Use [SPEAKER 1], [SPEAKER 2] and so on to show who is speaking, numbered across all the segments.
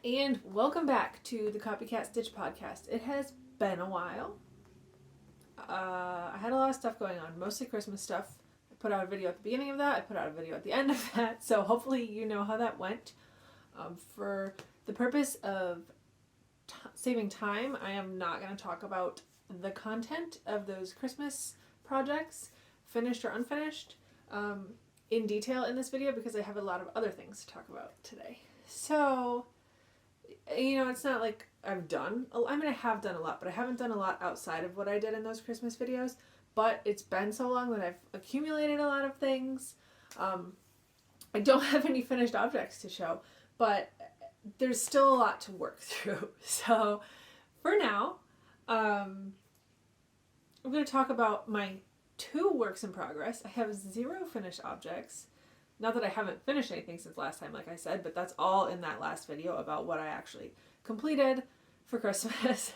[SPEAKER 1] and welcome back to the Copycat Stitch podcast. It has been a while. I had a lot of stuff going on, mostly Christmas stuff. I put out a video at the beginning of that, I put out a video at the end of that, so hopefully you know how that went. For the purpose of saving time, I am not going to talk about the content of those Christmas projects, finished or unfinished, in detail in this video because I have a lot of other things to talk about today. So, it's not like I have done a lot, but I haven't done a lot outside of what I did in those Christmas videos, but it's been so long that I've accumulated a lot of things. I don't have any finished objects to show, but there's still a lot to work through. So, for now, I'm going to talk about my 2 works in progress. I have 0 finished objects. Not that I haven't finished anything since last time, like I said, but that's all in that last video about what I actually completed for Christmas.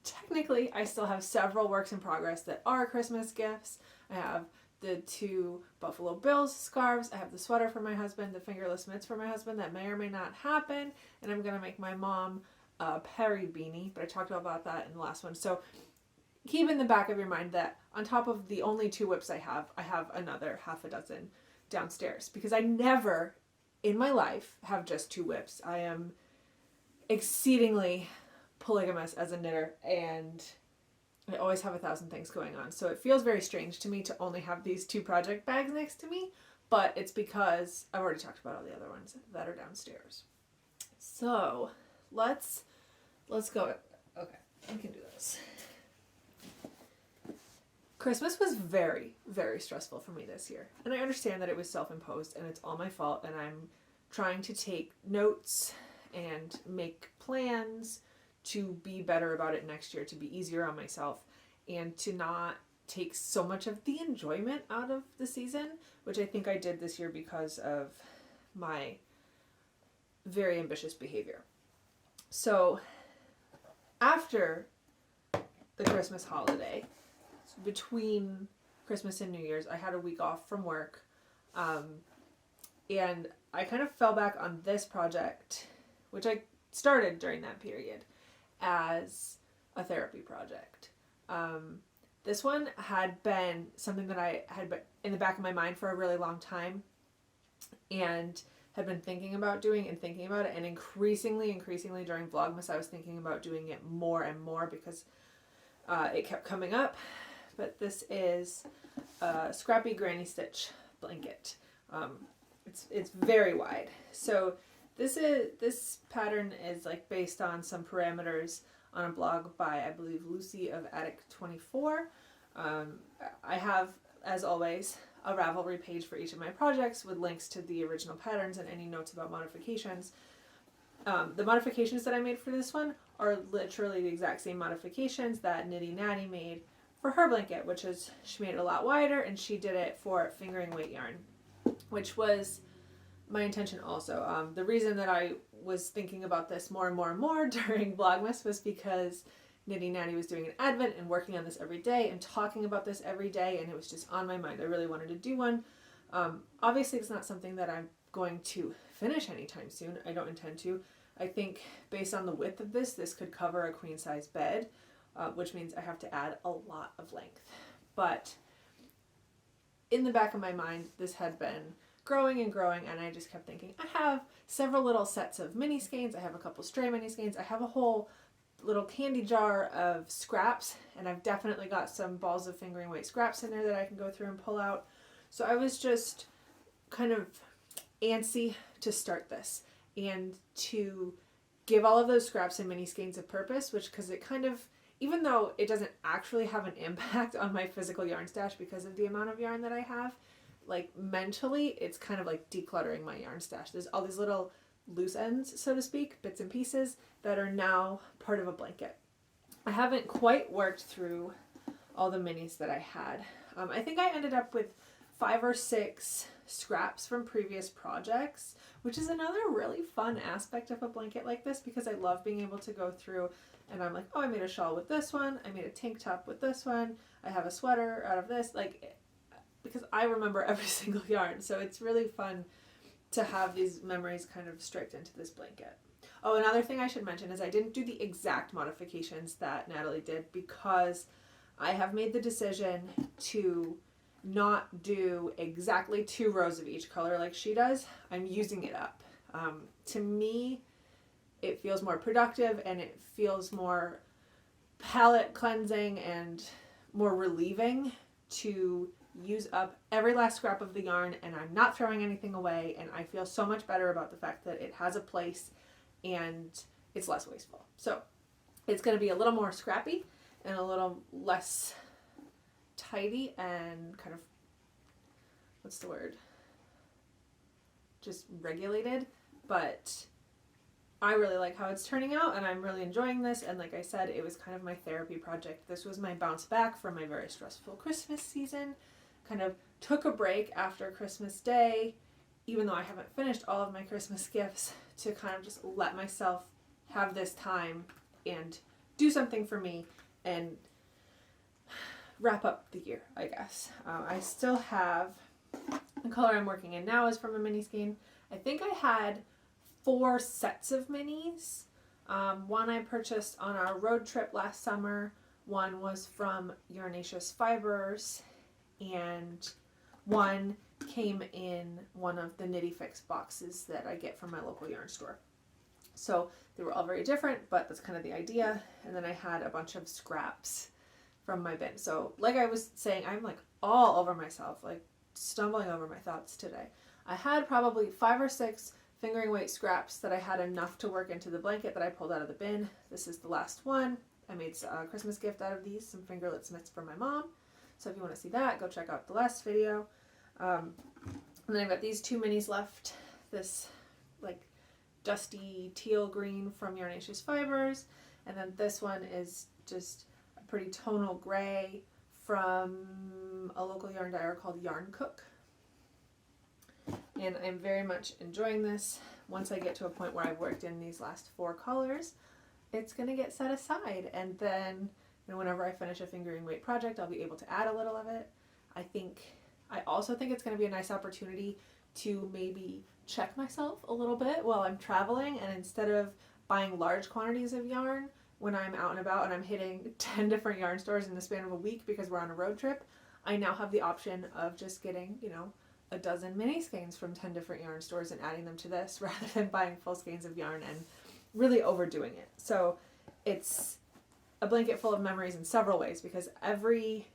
[SPEAKER 1] Technically, I still have several works in progress that are Christmas gifts. I have the 2 Buffalo Bills scarves. I have the sweater for my husband, the fingerless mitts for my husband that may or may not happen, and I'm going to make my mom a Perry beanie, but I talked about that in the last one. So keep in the back of your mind that on top of the only 2 whips I have another half a dozen downstairs because I never in my life have just 2 whips. I am exceedingly polygamous as a knitter and I always have 1,000 things going on. So it feels very strange to me to only have these 2 project bags next to me, but it's because I've already talked about all the other ones that are downstairs. So let's go. Okay, we can do this. Christmas was very, very stressful for me this year. And I understand that it was self-imposed and it's all my fault and I'm trying to take notes and make plans to be better about it next year, to be easier on myself and to not take so much of the enjoyment out of the season, which I think I did this year because of my very ambitious behavior. So after the Christmas holiday, between Christmas and New Year's, I had a week off from work, and I kind of fell back on this project, which I started during that period, as a therapy project. This one had been something that I had been in the back of my mind for a really long time, and had been thinking about doing and thinking about it, and increasingly during Vlogmas, I was thinking about doing it more and more because it kept coming up. But this is a scrappy granny stitch blanket. It's very wide. So this pattern is like based on some parameters on a blog by, I believe, Lucy of Attic24. I have, as always, a Ravelry page for each of my projects with links to the original patterns and any notes about modifications. The modifications that I made for this one are literally the exact same modifications that Knitty Natty made for her blanket, which is she made it a lot wider and she did it for fingering weight yarn, which was my intention also. The reason that I was thinking about this more and more during Vlogmas was because Knitty Natty was doing an advent and working on this every day and talking about this every day, and it was just on my mind. I really wanted to do one. Obviously it's not something that I'm going to finish anytime soon. I don't intend to. I think based on the width of this could cover a queen size bed, which means I have to add a lot of length. But in the back of my mind, this had been growing and growing, and I just kept thinking, I have several little sets of mini skeins, I have a couple stray mini skeins, I have a whole little candy jar of scraps, and I've definitely got some balls of fingering weight scraps in there that I can go through and pull out. So I was just kind of antsy to start this and to give all of those scraps and mini skeins a purpose, because it kind of, even though it doesn't actually have an impact on my physical yarn stash because of the amount of yarn that I have, like mentally, it's kind of like decluttering my yarn stash. There's all these little loose ends, so to speak, bits and pieces that are now part of a blanket. I haven't quite worked through all the minis that I had. I think I ended up with 5 or 6 scraps from previous projects, which is another really fun aspect of a blanket like this because I love being able to go through and I'm like, oh, I made a shawl with this one, I made a tank top with this one, I have a sweater out of this, like, because I remember every single yarn, so it's really fun to have these memories kind of striped into this blanket. Oh, another thing I should mention is I didn't do the exact modifications that Natalie did because I have made the decision to not do exactly 2 rows of each color like she does. I'm using it up. To me, it feels more productive and it feels more palette cleansing and more relieving to use up every last scrap of the yarn, and I'm not throwing anything away, and I feel so much better about the fact that it has a place and it's less wasteful. So it's going to be a little more scrappy and a little less tidy and kind of, what's the word? Just regulated, but I really like how it's turning out and I'm really enjoying this. And like I said, it was kind of my therapy project. This was my bounce back from my very stressful Christmas season. Kind of took a break after Christmas Day, even though I haven't finished all of my Christmas gifts, to kind of just let myself have this time and do something for me and wrap up the year, I guess. I still have, the color I'm working in now is from a mini skein. I think I had 4 sets of minis. One I purchased on our road trip last summer. One was from Yarnaceous Fibers, and one came in one of the Knitty Fix boxes that I get from my local yarn store. So they were all very different, but that's kind of the idea. And then I had a bunch of scraps from my bin. So like I was saying, I'm like all over myself, like stumbling over my thoughts today. I had probably 5 or 6 fingering weight scraps that I had enough to work into the blanket that I pulled out of the bin. This is the last one. I made a Christmas gift out of these, some fingerlet mitts for my mom. So if you want to see that, go check out the last video. And then I've got these 2 minis left. This like dusty teal green from Yarnaceous Fibers. And then this one is just a pretty tonal gray from a local yarn dyer called Yarn Cook. And I'm very much enjoying this. Once I get to a point where I've worked in these last 4 colors, it's going to get set aside. And then, you know, whenever I finish a fingering weight project, I'll be able to add a little of it. I also think it's going to be a nice opportunity to maybe check myself a little bit while I'm traveling, and instead of buying large quantities of yarn when I'm out and about and I'm hitting 10 different yarn stores in the span of a week because we're on a road trip, I now have the option of just getting, you know, a dozen mini skeins from 10 different yarn stores and adding them to this rather than buying full skeins of yarn and really overdoing it. So it's a blanket full of memories in several ways, because every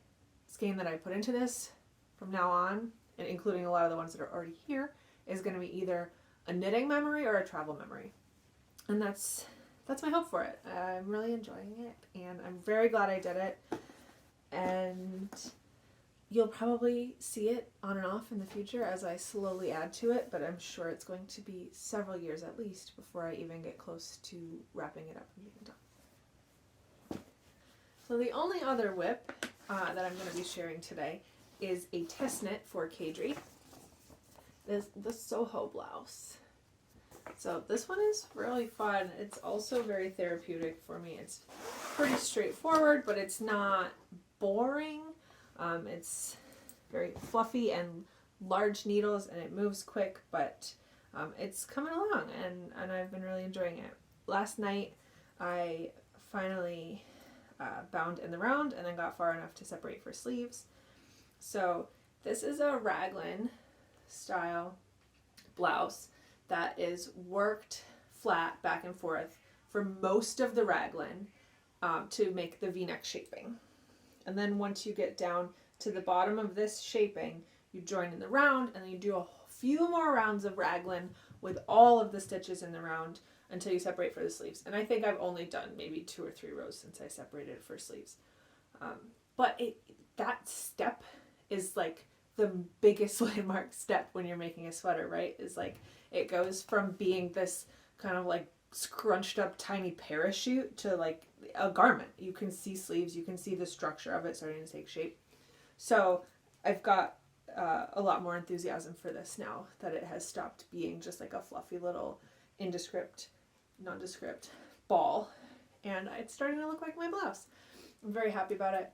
[SPEAKER 1] skein that I put into this from now on, and including a lot of the ones that are already here, is going to be either a knitting memory or a travel memory. And that's my hope for it. I'm really enjoying it, and I'm very glad I did it. And you'll probably see it on and off in the future as I slowly add to it, but I'm sure it's going to be several years at least before I even get close to wrapping it up and being done. So the only other whip that I'm going to be sharing today is a test knit for Kadri. This the Soho blouse. So this one is really fun. It's also very therapeutic for me. It's pretty straightforward, but it's not boring. It's very fluffy and large needles, and it moves quick, but it's coming along, and I've been really enjoying it. Last night I finally bound in the round and then got far enough to separate for sleeves. So this is a raglan style blouse that is worked flat back and forth for most of the raglan to make the v-neck shaping. And then once you get down to the bottom of this shaping, you join in the round, and then you do a few more rounds of raglan with all of the stitches in the round until you separate for the sleeves. And I think I've only done maybe 2 or 3 rows since I separated for sleeves. But that step is like the biggest landmark step when you're making a sweater, right? Is like it goes from being this kind of like scrunched up tiny parachute to like a garment. You can see sleeves, you can see the structure of it starting to take shape. So I've got a lot more enthusiasm for this now that it has stopped being just like a fluffy little nondescript ball, and it's starting to look like my blouse. I'm very happy about it.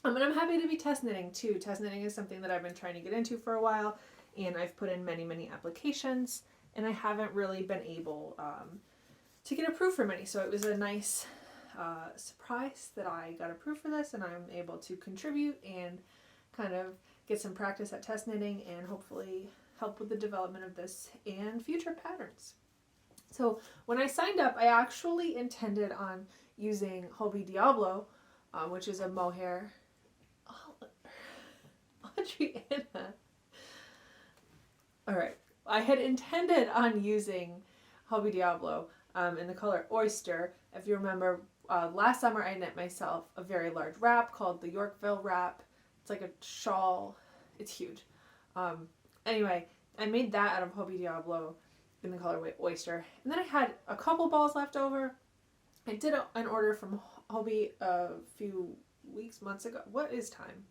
[SPEAKER 1] And I'm happy to be test knitting too. Test knitting is something that I've been trying to get into for a while. and I've put in many applications, and I haven't really been able to get approved for many. So it was a nice surprise that I got approved for this, and I'm able to contribute and kind of get some practice at test knitting and hopefully help with the development of this and future patterns. So when I signed up, I actually intended on using Hobbii Diablo, which is a mohair. Adriana. Alright, I had intended on using Hobbii Diablo in the color Oyster. If you remember, last summer I knit myself a very large wrap called the Yorkville wrap. It's like a shawl. It's huge. Anyway, I made that out of Hobbii Diablo in the colorway Oyster. And then I had a couple balls left over. I did an order from Hobbii a few weeks, months ago. What is time?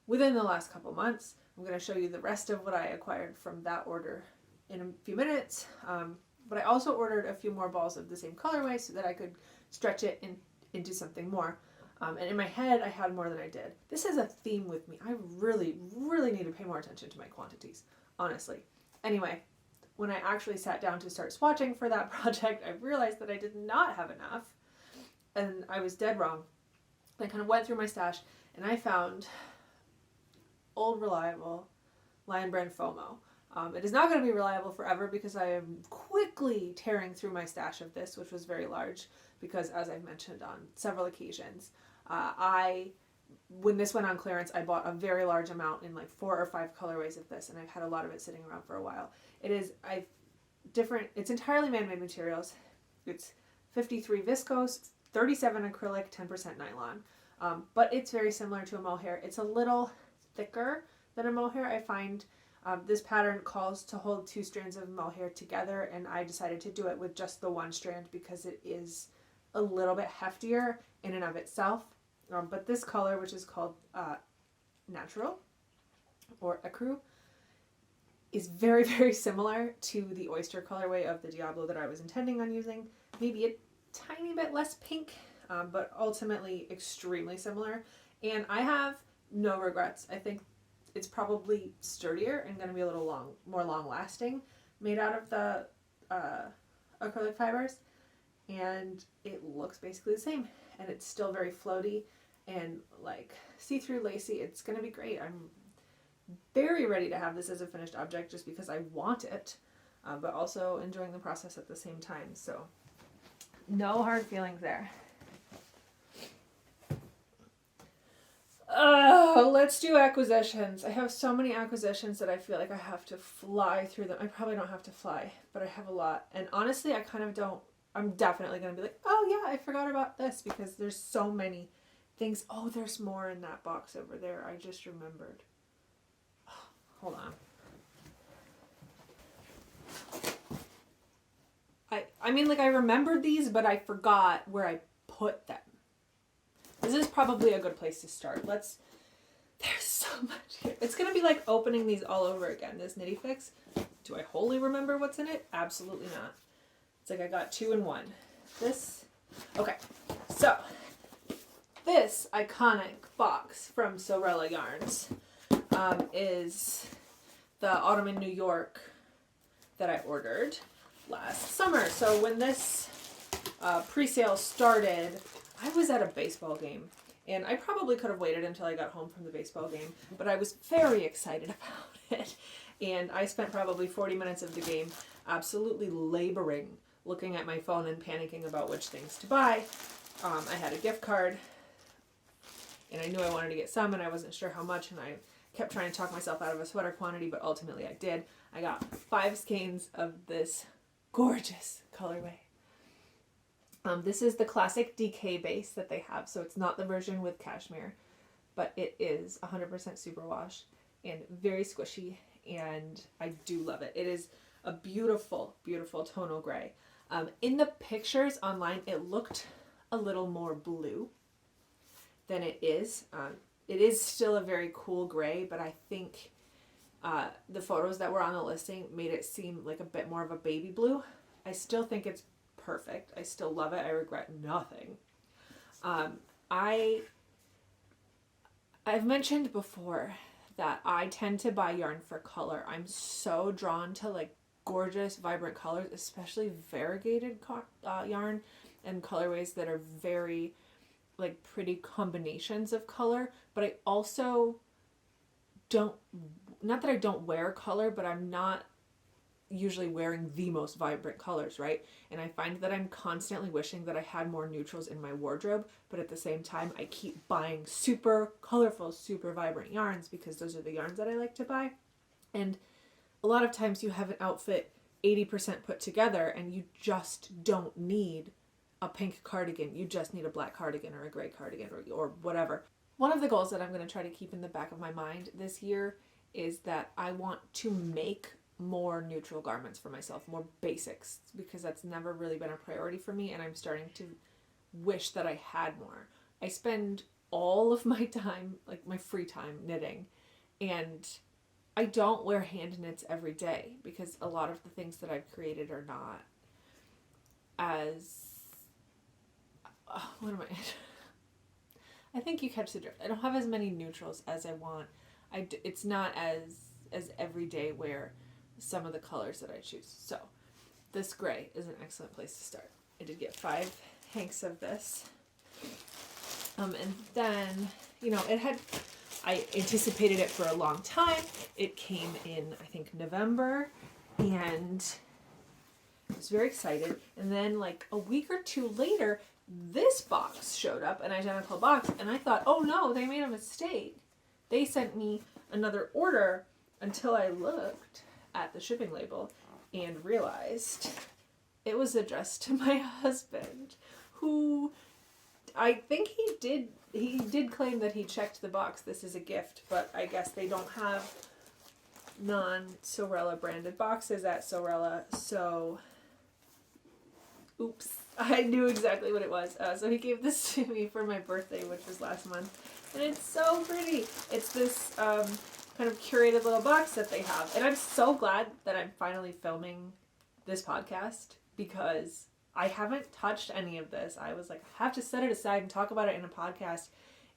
[SPEAKER 1] Within the last couple months. I'm going to show you the rest of what I acquired from that order in a few minutes. But I also ordered a few more balls of the same colorway so that I could stretch it into something more. And in my head, I had more than I did. This is a theme with me. I really need to pay more attention to my quantities, honestly. Anyway, when I actually sat down to start swatching for that project, I realized that I did not have enough. And I was dead wrong. I kind of went through my stash and I found old reliable Lion Brand FOMO. It is not going to be reliable forever because I am quickly tearing through my stash of this, which was very large because, as I've mentioned on several occasions, when this went on clearance, I bought a very large amount in like 4 or 5 colorways of this, and I've had a lot of it sitting around for a while. It's entirely man-made materials. It's 53 viscose, 37 acrylic, 10% nylon. But it's very similar to a mohair. It's a little thicker than a mohair. I find this pattern calls to hold 2 strands of mohair together, and I decided to do it with just the 1 strand because it is a little bit heftier in and of itself. But this color, which is called Natural or Ecru, is very similar to the Oyster colorway of the Diablo that I was intending on using. Maybe a tiny bit less pink, but ultimately extremely similar. And I have no regrets. I think it's probably sturdier and going to be a little more long lasting, made out of the acrylic fibers, and it looks basically the same, and it's still very floaty and like see-through lacy. It's going to be great. I'm very ready to have this as a finished object just because I want it, but also enjoying the process at the same time. So no hard feelings there. Let's do acquisitions. I have so many acquisitions that I feel like I have to fly through them. I probably don't have to fly, but I have a lot. And honestly, I kind of don't. I'm definitely going to be like, oh yeah, I forgot about this because there's so many things. Oh, there's more in that box over there. I just remembered. Oh, hold on. I mean, like I remembered these, but I forgot where I put them. This is probably a good place to start. There's so much here. It's going to be like opening these all over again. This Knitty Fix. Do I wholly remember what's in it? Absolutely not. It's like I got 2 in 1. Okay. So, this iconic box from Sewrella Yarns is the Autumn in New York that I ordered last summer. So when this pre-sale started, I was at a baseball game, and I probably could have waited until I got home from the baseball game, but I was very excited about it, and I spent probably 40 minutes of the game absolutely laboring, looking at my phone and panicking about which things to buy. I had a gift card, and I knew I wanted to get some, and I wasn't sure how much, and I kept trying to talk myself out of a sweater quantity, but ultimately I did. I got 5 skeins of this gorgeous colorway. This is the classic DK base that they have, so it's not the version with cashmere, but it is 100% superwash and very squishy, and I do love it. It is a beautiful tonal gray. In the pictures online, it looked a little more blue than it is. It is still a very cool gray, but I think the photos that were on the listing made it seem like a bit more of a baby blue. I still think it's perfect. I still love it. I regret nothing. I've mentioned before that I tend to buy yarn for color. I'm so drawn to like gorgeous, vibrant colors, especially variegated yarn and colorways that are very like pretty combinations of color. But I also don't, not that I don't wear color, but I'm not usually wearing the most vibrant colors, right? And I find that I'm constantly wishing that I had more neutrals in my wardrobe, but at the same time I keep buying super colorful, super vibrant yarns because those are the yarns that I like to buy. And a lot of times you have an outfit 80% put together and you just don't need a pink cardigan. You just need a black cardigan or a gray cardigan or whatever. One of the goals that I'm going to try to keep in the back of my mind this year is that I want to make more neutral garments for myself, more basics, because that's never really been a priority for me, and I'm starting to wish that I had more. I spend all of my time, like my free time, knitting, and I don't wear hand knits every day because a lot of the things that I've created are not as what am I think you catch the drift. I don't have as many neutrals as I want. It's not as everyday wear some of the colors that I choose. So this gray is an excellent place to start. I did get 5 hanks of this. And then, you know, I anticipated it for a long time. It came in, I think, November, and I was very excited. And then like a week or 2 later, this box showed up, an identical box, and I thought, oh no, they made a mistake. They sent me another order until I looked at the shipping label and realized it was addressed to my husband, who I think he did claim that he checked the box. This is a gift, but I guess they don't have non-Sewrella branded boxes at Sewrella, so oops, I knew exactly what it was. So he gave this to me for my birthday, which was last month, and it's so pretty. It's this kind of curated little box that they have. And I'm so glad that I'm finally filming this podcast because I haven't touched any of this. I was like, I have to set it aside and talk about it in a podcast.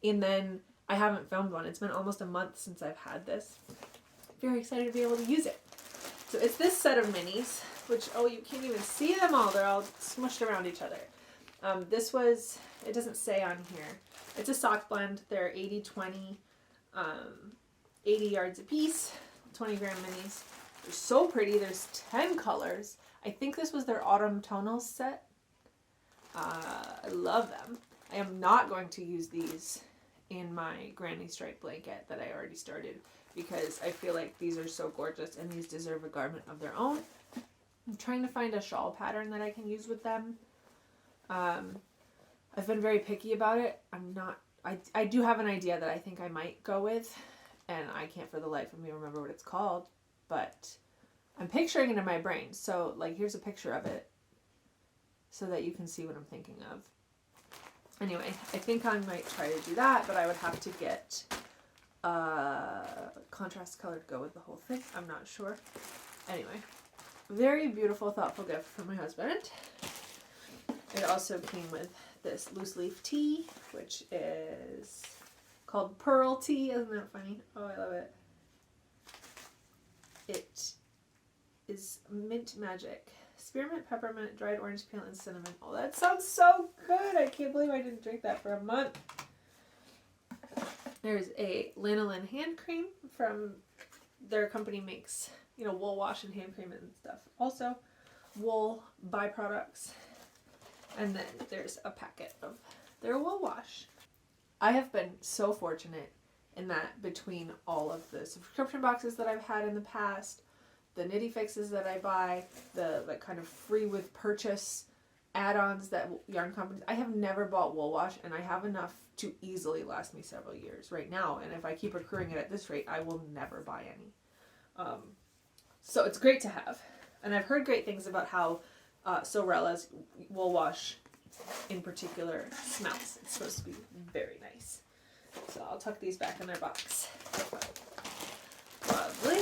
[SPEAKER 1] And then I haven't filmed one. It's been almost a month since I've had this. Very excited to be able to use it. So it's this set of minis, which, oh, you can't even see them all. They're all smushed around each other. This was, it doesn't say on here. It's a sock blend. They're 80-20. 80 yards a piece, 20 gram minis. They're so pretty. There's 10 colors. I think this was their autumn tonals set. I love them. I am not going to use these in my granny stripe blanket that I already started because I feel like these are so gorgeous and these deserve a garment of their own. I'm trying to find a shawl pattern that I can use with them. I've been very picky about it. I do have an idea that I think I might go with, and I can't for the life of me remember what it's called, but I'm picturing it in my brain. So like, here's a picture of it so that you can see what I'm thinking of. Anyway, I think I might try to do that, but I would have to get contrast color to go with the whole thing. I'm not sure. Anyway, very beautiful, thoughtful gift from my husband. It also came with this loose leaf tee, which is called Pearl Tea. Isn't that funny? Oh, I love it. It is mint magic. Spearmint, peppermint, dried orange peel, and cinnamon. Oh, that sounds so good. I can't believe I didn't drink that for a month. There's a lanolin hand cream from their company makes, you know, wool wash and hand cream and stuff. Also, wool byproducts. And then there's a packet of their wool wash. I have been so fortunate in that between all of the subscription boxes that I've had in the past, the Knitty Fixes that I buy, the like kind of free with purchase add-ons that yarn companies, I have never bought wool wash, and I have enough to easily last me several years right now. And if I keep accruing it at this rate, I will never buy any. So it's great to have. And I've heard great things about how Sewrella's wool wash in particular smells. It's supposed to be very nice. So I'll tuck these back in their box. Lovely.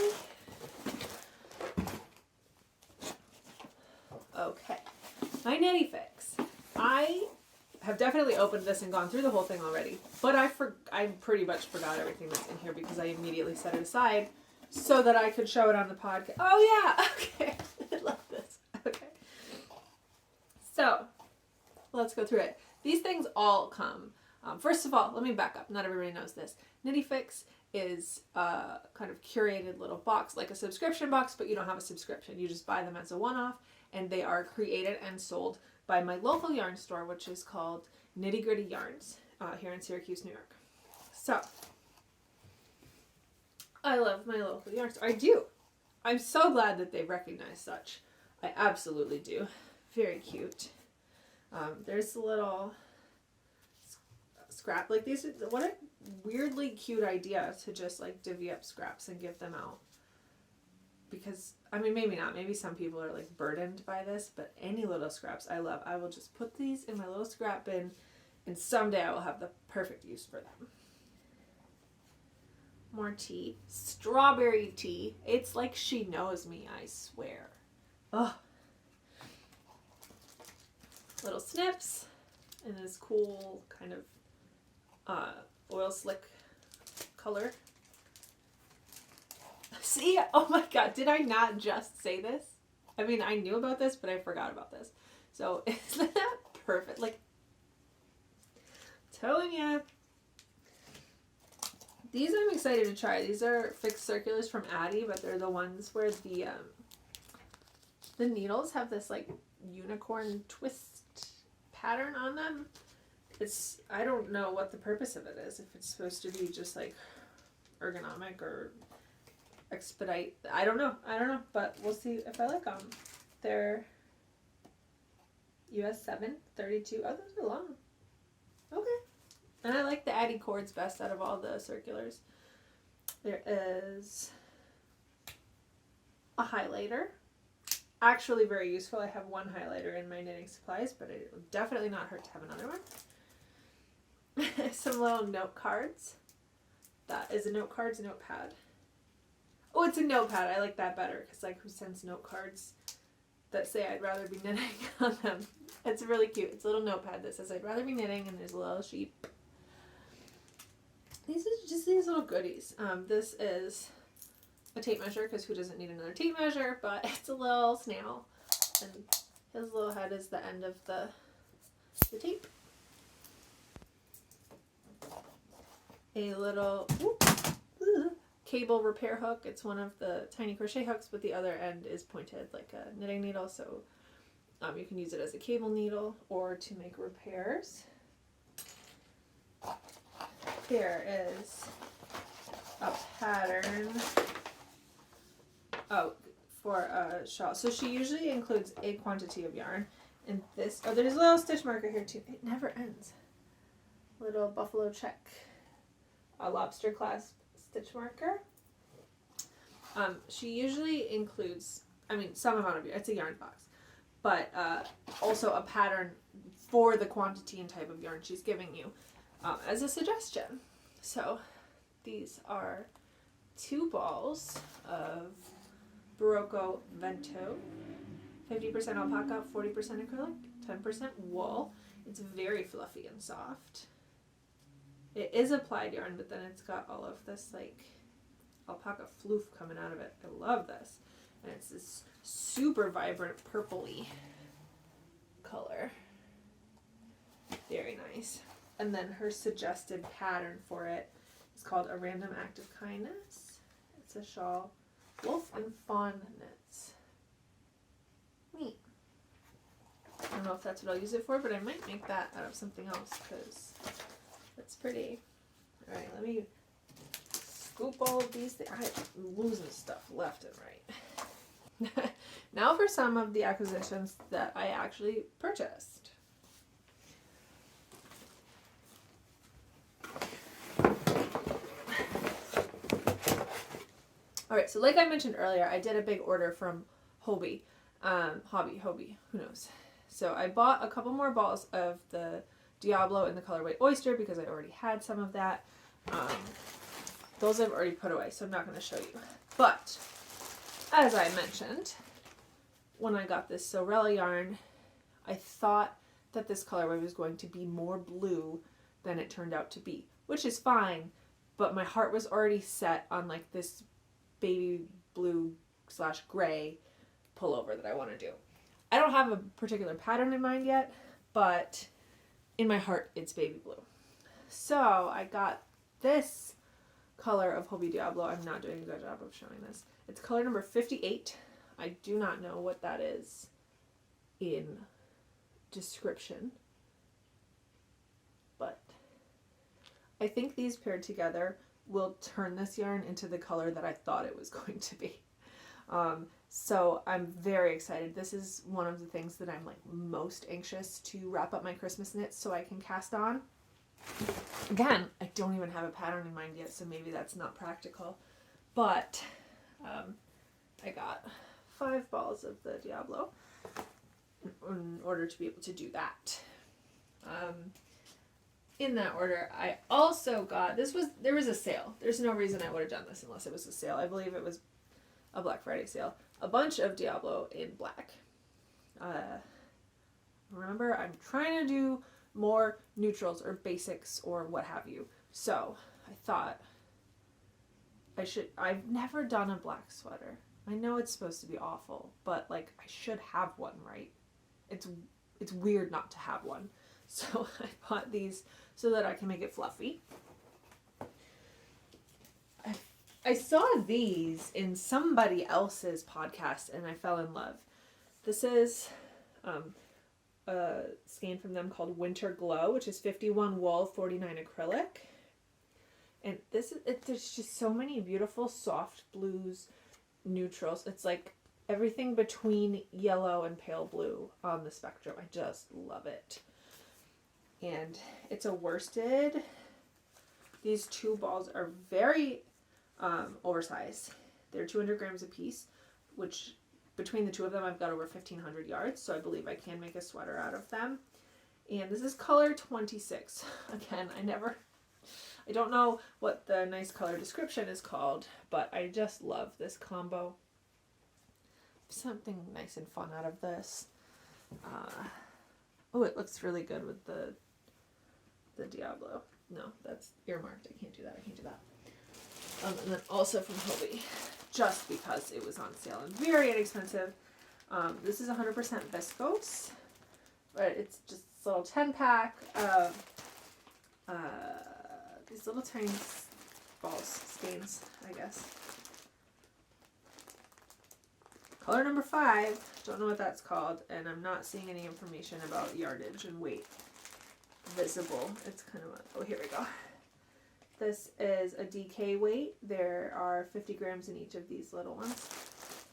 [SPEAKER 1] Okay. My Knitty Fix. I have definitely opened this and gone through the whole thing already, but I pretty much forgot everything that's in here because I immediately set it aside so that I could show it on the podcast. Oh yeah, okay. I love this. Okay. So, let's go through it. These things all come. First of all, let me back up. Not everybody knows this. Knitty Fix is a kind of curated little box, like a subscription box, but you don't have a subscription. You just buy them as a one-off, and they are created and sold by my local yarn store, which is called Nitty Gritty Yarns here in Syracuse, New York. So, I love my local yarn store. I do. I'm so glad that they recognize such. I absolutely do. Very cute. There's a little scrap. Like these, what a weirdly cute idea to just like divvy up scraps and give them out. Because, I mean, maybe not. Maybe some people are like burdened by this, but any little scraps I love. I will just put these in my little scrap bin, and someday I will have the perfect use for them. More tea. Strawberry tea. It's like she knows me, I swear. Ugh. Little snips in this cool kind of oil slick color. See? Oh my god, did I not just say this? I mean, I knew about this, but I forgot about this. So, isn't that perfect? Like, telling ya. These I'm excited to try. These are fixed circulars from Addy, but they're the ones where the needles have this like unicorn twist pattern on them. I don't know what the purpose of it is. If it's supposed to be just like ergonomic or expedite. I don't know, but we'll see if I like them. They're US 7, 32. Oh, those are long. Okay. And I like the Addy cords best out of all the circulars. There is a highlighter. Actually very useful. I have one highlighter in my knitting supplies, but it would definitely not hurt to have another one. Some little note cards. That is a note cards notepad. Oh, it's a notepad. I like that better because like who sends note cards that say I'd rather be knitting on them? It's really cute. It's a little notepad that says I'd rather be knitting, and there's a little sheep. These are just these little goodies. This is a tape measure because who doesn't need another tape measure, but it's a little snail, and his little head is the end of the tape. A little cable repair hook. It's one of the tiny crochet hooks, but the other end is pointed like a knitting needle, so you can use it as a cable needle or to make repairs. There is a pattern for a shawl. So she usually includes a quantity of yarn. And this, there's a little stitch marker here too. It never ends. Little buffalo check, a lobster clasp stitch marker. She usually includes, some amount of yarn. It's a yarn box, but also a pattern for the quantity and type of yarn she's giving you as a suggestion. So these are 2 balls of Barocco Vento, 50% alpaca, 40% acrylic, 10% wool. It's very fluffy and soft. It is applied yarn, but then it's got all of this like alpaca floof coming out of it. I love this. And it's this super vibrant purpley color. Very nice. And then her suggested pattern for it is called A Random Act of Kindness. It's a shawl. Wolf and Fawn knits. Neat. I don't know if that's what I'll use it for, but I might make that out of something else because that's pretty. Alright, let me scoop all of these things. I'm losing stuff left and right. Now for some of the acquisitions that I actually purchased. Alright, so like I mentioned earlier, I did a big order from Hobbii. Hobbii, who knows. So I bought a couple more balls of the Diablo in the colorway Oyster because I already had some of that. Those I've already put away, so I'm not going to show you. But, as I mentioned, when I got this Sewrella yarn, I thought that this colorway was going to be more blue than it turned out to be, which is fine, but my heart was already set on like this baby blue / gray pullover that I want to do. I don't have a particular pattern in mind yet, but in my heart it's baby blue. So I got this color of Hobbii Diablo. I'm not doing a good job of showing this. It's color number 58. I do not know what that is in description, but I think these paired together will turn this yarn into the color that I thought it was going to be. So I'm very excited. This is one of the things that I'm like most anxious to wrap up my Christmas knits so I can cast on. Again, I don't even have a pattern in mind yet, so maybe that's not practical. But I got 5 balls of the Diablo in order to be able to do that. In that order, I also got, there was a sale. There's no reason I would have done this unless it was a sale. I believe it was a Black Friday sale. A bunch of Diablo in black. Remember, I'm trying to do more neutrals or basics or what have you. So I thought I've never done a black sweater. I know it's supposed to be awful, but like I should have one, right? It's weird not to have one. So I bought these so that I can make it fluffy. I saw these in somebody else's podcast and I fell in love. This is a skein from them called Winter Glow, which is 51 wool, 49 acrylic. And this is, there's just so many beautiful soft blues, neutrals. It's like everything between yellow and pale blue on the spectrum. I just love it. And it's a worsted. These 2 balls are very oversized. They're 200 grams a piece, which between the 2 of them I've got over 1,500 yards, so I believe I can make a sweater out of them. And this is color 26. Again, I don't know what the nice color description is called, but I just love this combo. Something nice and fun out of this. Oh, it looks really good with the Diablo. No, that's earmarked. I can't do that. And then also from Hobbii, just because it was on sale and very inexpensive. This is 100% viscose, but it's just this little 10-pack of these little tiny balls, skeins, I guess. Color number 5, don't know what that's called, and I'm not seeing any information about yardage and weight visible. It's kind of oh, here we go. This is a DK weight. There are 50 grams in each of these little ones.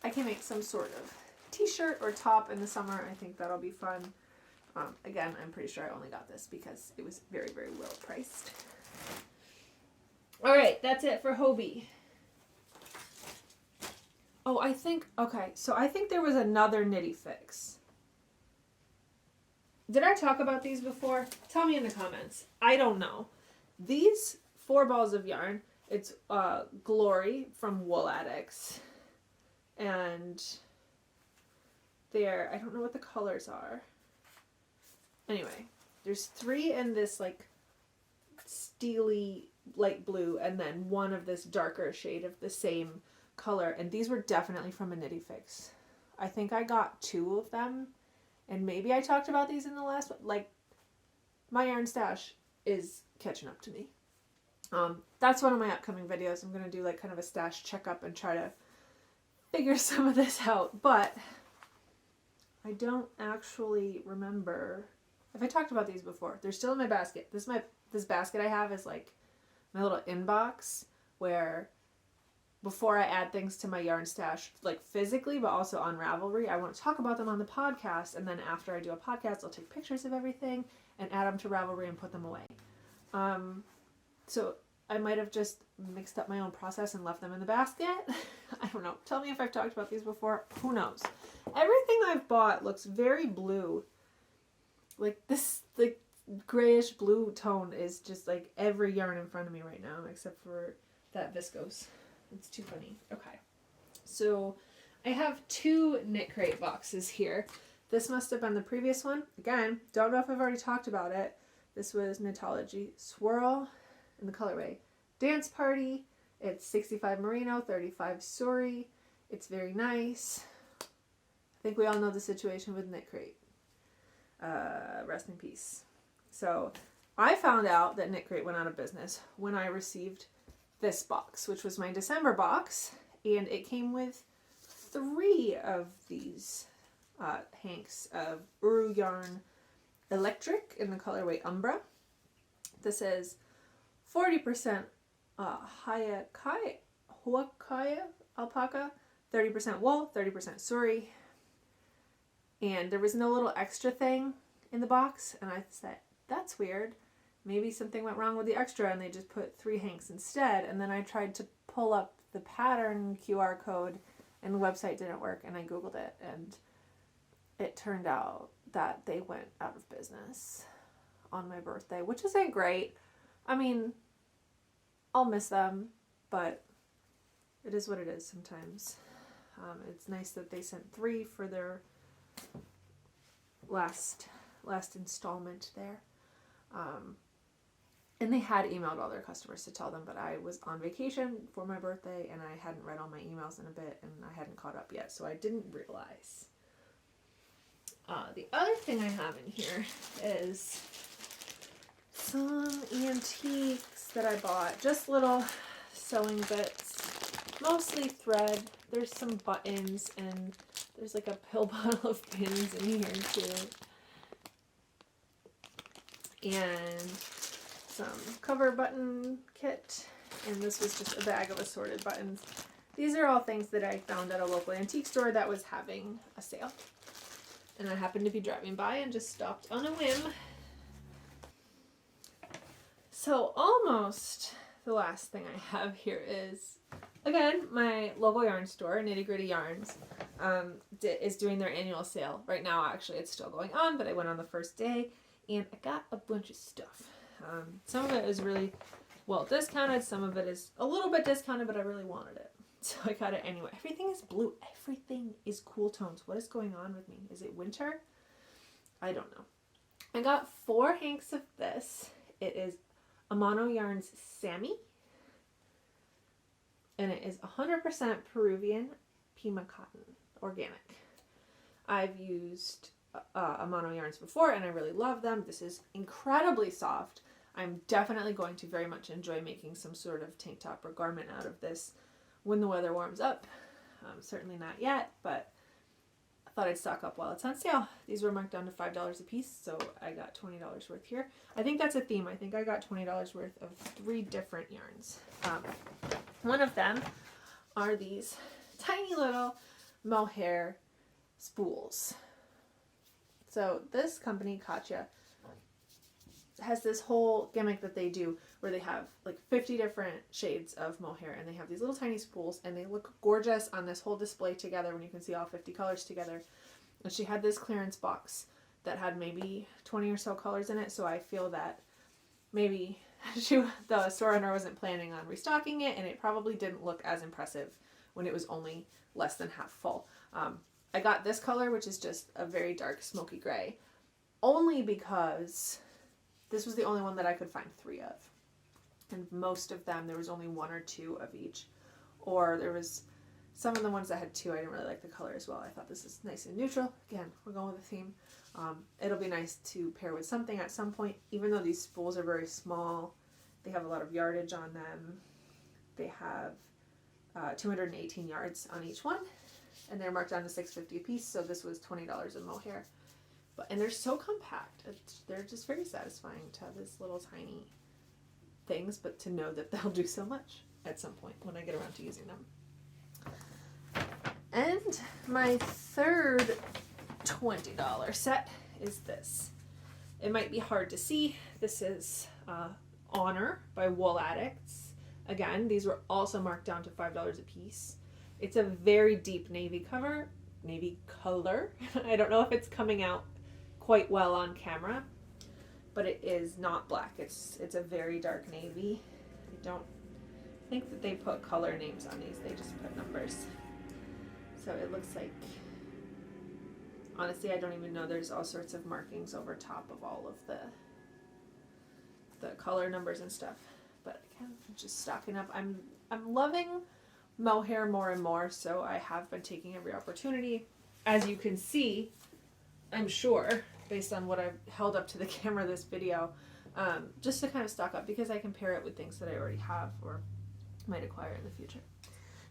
[SPEAKER 1] I can make some sort of t-shirt or top in the summer. I think that'll be fun. Again, I'm pretty sure I only got this because it was very, very well priced. All right, that's it for Hobbii. Oh, okay, so I think there was another Knitty Fix. Did I talk about these before? Tell me in the comments. I don't know. These 4 balls of yarn, it's Glory from WOOLADDICTS. And I don't know what the colors are. Anyway, there's 3 in this like steely light blue and then 1 of this darker shade of the same color. And these were definitely from a Knitty Fix. I think I got 2 of them. And maybe I talked about these in the last one. Like, my yarn stash is catching up to me. That's one of my upcoming videos. I'm going to do like kind of a stash checkup and try to figure some of this out. But I don't actually remember if I talked about these before. They're still in my basket. This basket I have is like my little inbox where before I add things to my yarn stash, like physically, but also on Ravelry, I want to talk about them on the podcast. And then after I do a podcast, I'll take pictures of everything and add them to Ravelry and put them away. So I might have just mixed up my own process and left them in the basket. I don't know. Tell me if I've talked about these before. Who knows? Everything I've bought looks very blue. Like this, the grayish blue tone is just like every yarn in front of me right now, except for that viscose. It's too funny. Okay. So I have 2 Knit Crate boxes here. This must have been the previous one. Again, don't know if I've already talked about it. This was Knitologie Swirl in the colorway Dance Party. It's 65 merino, 35 suri. It's very nice. I think we all know the situation with Knit Crate. Rest in peace. So I found out that Knit Crate went out of business when I received this box, which was my December box, and it came with 3 of these hanks of Uru yarn electric in the colorway Umbra. This is 40% Huacaya alpaca, 30% wool, 30% suri, and there was no little extra thing in the box, and I said, that's weird. Maybe something went wrong with the extra and they just put 3 hanks instead. And then I tried to pull up the pattern QR code and the website didn't work, and I Googled it, and it turned out that they went out of business on my birthday, which isn't great. I mean, I'll miss them, but it is what it is sometimes. It's nice that they sent 3 for their last installment there. And they had emailed all their customers to tell them, but I was on vacation for my birthday and I hadn't read all my emails in a bit and I hadn't caught up yet, so I didn't realize. The other thing I have in here is some antiques that I bought. Just little sewing bits, mostly thread. There's some buttons and there's like a pill bottle of pins in here too. And some cover button kit, and this was just a bag of assorted buttons. These are all things that I found at a local antique store that was having a sale, and I happened to be driving by and just stopped on a whim. So almost the last thing I have here is, again, my local yarn store, Nitty Gritty Yarns, is doing their annual sale. Right now, actually, it's still going on, but I went on the first day, and I got a bunch of stuff. Some of it is really well discounted. Some of it is a little bit discounted, but I really wanted it. So I got it anyway. Everything is blue. Everything is cool tones. What is going on with me? Is it winter? I don't know. I got 4 hanks of this. It is Amano Yarns Sami. And it is 100% Peruvian Pima cotton, organic. I've used Amano yarns before and I really love them. This is incredibly soft. I'm definitely going to very much enjoy making some sort of tank top or garment out of this when the weather warms up. Certainly not yet, but I thought I'd stock up while it's on sale. These were marked down to $5 a piece, so I got $20 worth here. I think that's a theme. I think I got $20 worth of 3 different yarns. One of them are these tiny little Mohair spools. So this company, Katia, has this whole gimmick that they do where they have like 50 different shades of mohair, and they have these little tiny spools, and they look gorgeous on this whole display together when you can see all 50 colors together. And she had this clearance box that had maybe 20 or so colors in it, so I feel that maybe the store owner wasn't planning on restocking it, and it probably didn't look as impressive when it was only less than half full. I got this color, which is just a very dark smoky gray, only because this was the only one that I could find 3 of. And most of them, there was only 1 or 2 of each. Or there was some of the ones that had 2, I didn't really like the color as well. I thought this is nice and neutral. Again, we're going with a theme. It'll be nice to pair with something at some point. Even though these spools are very small, they have a lot of yardage on them. They have 218 yards on each one. And they're marked down to $6.50 a piece, so this was $20 in mohair. And they're so compact. They're just very satisfying to have this little tiny things, but to know that they'll do so much at some point when I get around to using them. And my third $20 set is this. It might be hard to see. This is Honor by WOOLADDICTS. Again, these were also marked down to $5 a piece. It's a very deep navy color. I don't know if it's coming out quite well on camera, but it is not black. It's a very dark navy. I don't think that they put color names on these. They just put numbers. So it looks like Honestly, I don't even know. There's all sorts of markings over top of all of the color numbers and stuff. But again, just stocking up. I'm loving mohair more and more, so I have been taking every opportunity. As you can see, I'm sure, based on what I've held up to the camera this video, just to kind of stock up because I can pair it with things that I already have or might acquire in the future.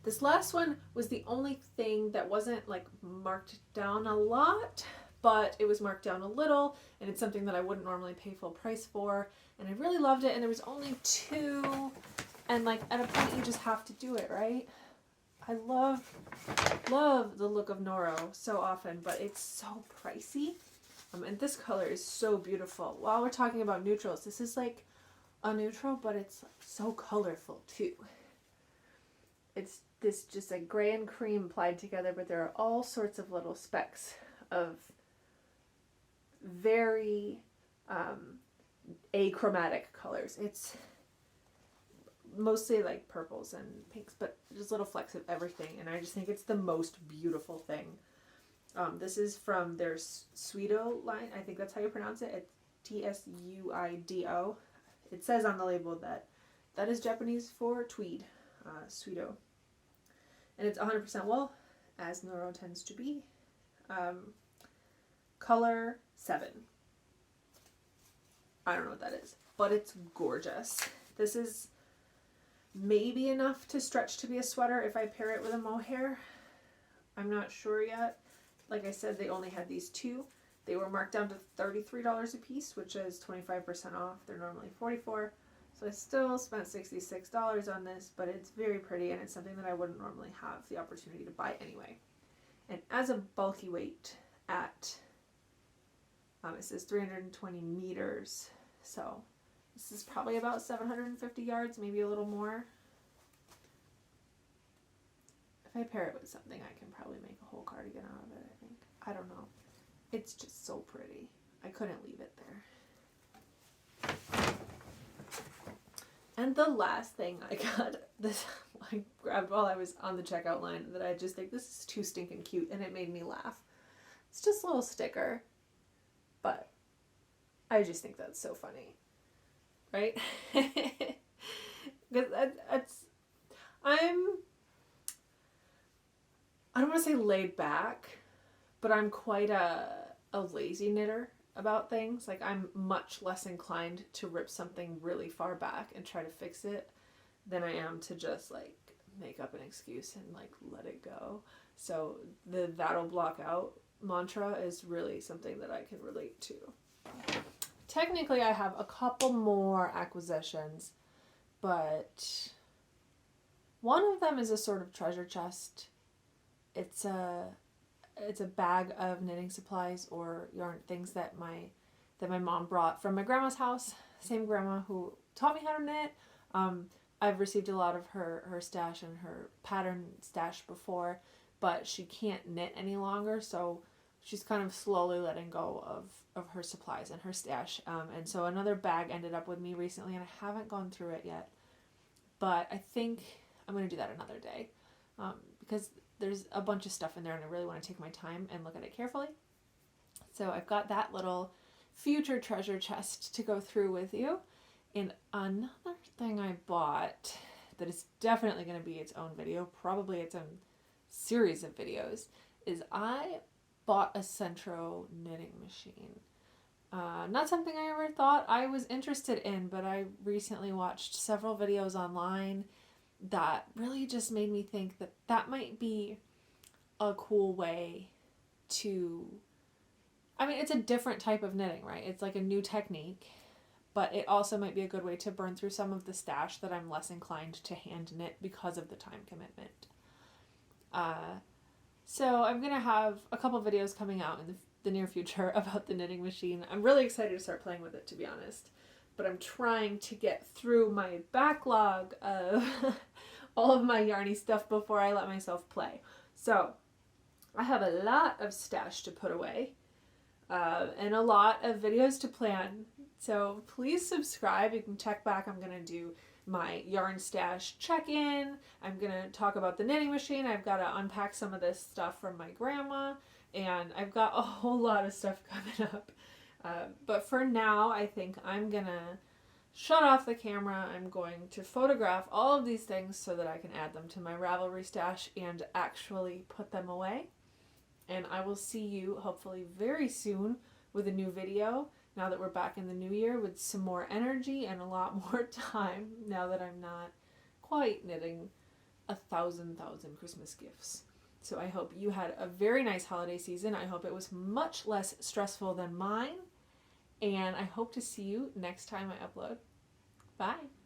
[SPEAKER 1] This last one was the only thing that wasn't like marked down a lot, but it was marked down a little, and it's something that I wouldn't normally pay full price for, and I really loved it, and there was only 2, and like at a point you just have to do it, right? I love the look of Noro so often, but it's so pricey. And this color is so beautiful. While we're talking about neutrals, this is like a neutral, but it's so colorful too. It's this just like gray and cream applied together, but there are all sorts of little specks of very achromatic colors. It's mostly like purples and pinks, but just little flecks of everything, and I just think it's the most beautiful thing. This is from their Sewrella line. I think that's how you pronounce it. It's Tsuido. It says on the label that is Japanese for tweed, Sewrella. And it's 100% wool, as Noro tends to be. Color 7. I don't know what that is, but it's gorgeous. This is maybe enough to stretch to be a sweater if I pair it with a mohair. I'm not sure yet. Like I said, they only had these 2. They were marked down to $33 a piece, which is 25% off. They're normally $44. So I still spent $66 on this, but it's very pretty, and it's something that I wouldn't normally have the opportunity to buy anyway. And as a bulky weight at, it says 320 meters, so this is probably about 750 yards, maybe a little more. If I pair it with something, I can probably make a whole cardigan out of it, I think. I don't know. It's just so pretty. I couldn't leave it there. And the last thing I got, this I grabbed while I was on the checkout line, that I just think this is too stinking cute, and it made me laugh. It's just a little sticker, but I just think that's so funny, right? Because I don't want to say laid back, but I'm quite a lazy knitter about things. Like, I'm much less inclined to rip something really far back and try to fix it than I am to just like make up an excuse and like let it go. So the "that'll block out" mantra is really something that I can relate to. Technically I have a couple more acquisitions, but one of them is a sort of treasure chest. It's a bag of knitting supplies or yarn things that my mom brought from my grandma's house. Same grandma who taught me how to knit. I've received a lot of her stash and her pattern stash before, but she can't knit any longer, so she's kind of slowly letting go of her supplies and her stash. And so another bag ended up with me recently, and I haven't gone through it yet, but I think I'm going to do that another day, because there's a bunch of stuff in there and I really want to take my time and look at it carefully. So I've got that little future treasure chest to go through with you. And another thing I bought that is definitely going to be its own video, probably its own series of videos, is I bought a Centro knitting machine. Not something I ever thought I was interested in, but I recently watched several videos online that really just made me think that that might be a cool way to, I mean, it's a different type of knitting, right? It's like a new technique, but it also might be a good way to burn through some of the stash that I'm less inclined to hand knit because of the time commitment. So I'm going to have a couple videos coming out in the near future about the knitting machine. I'm really excited to start playing with it, to be honest. But I'm trying to get through my backlog of all of my yarny stuff before I let myself play. So I have a lot of stash to put away, and a lot of videos to plan. So please subscribe. You can check back. I'm going to do my yarn stash check-in. I'm going to talk about the knitting machine. I've got to unpack some of this stuff from my grandma. and I've got a whole lot of stuff coming up. But for now, I think I'm gonna shut off the camera. I'm going to photograph all of these things so that I can add them to my Ravelry stash and actually put them away. And I will see you hopefully very soon with a new video, now that we're back in the new year, with some more energy and a lot more time, now that I'm not quite knitting 1,000 Christmas gifts. So I hope you had a very nice holiday season. I hope it was much less stressful than mine. And I hope to see you next time I upload. Bye.